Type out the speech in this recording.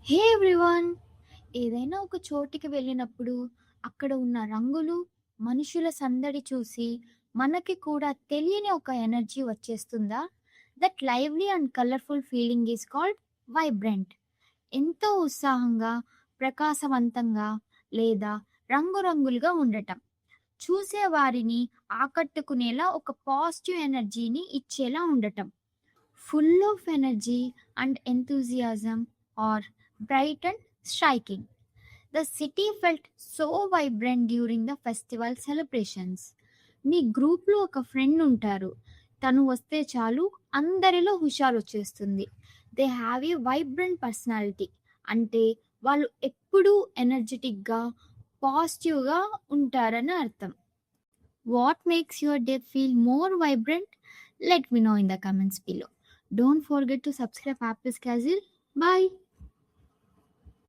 హే everyone! ఏదైనా ఒక చోటికి వెళ్ళినప్పుడు అక్కడ ఉన్న రంగులు, మనుషుల సందడి చూసి మనకి కూడా తెలియని ఒక ఎనర్జీ వచ్చేస్తుందా? That lively and colourful feeling is called vibrant. ఎంతో ఉత్సాహంగా, ప్రకాశవంతంగా లేదా రంగురంగులుగా ఉండటం. చూసేవారిని ఆకట్టుకునేలా ఒక పాజిటివ్ ఎనర్జీని ఇచ్చేలా ఉండటం. Full of energy and enthusiasm or bright and striking. The city felt so vibrant during the festival celebrations. మీ గ్రూప్లో ఒక ఫ్రెండ్ ఉంటారు. తను వస్తే చాలు అందరిలో హుషారు వచ్చేస్తుంది. They have a vibrant personality. అంటే వాళ్ళు ఎప్పుడూ ఎనర్జెటిక్గా పాజిటివ్గా ఉంటారని అర్థం. What makes your day feel more vibrant? Let me know in the comments below. Don't forget to subscribe Apple's Castle. Bye.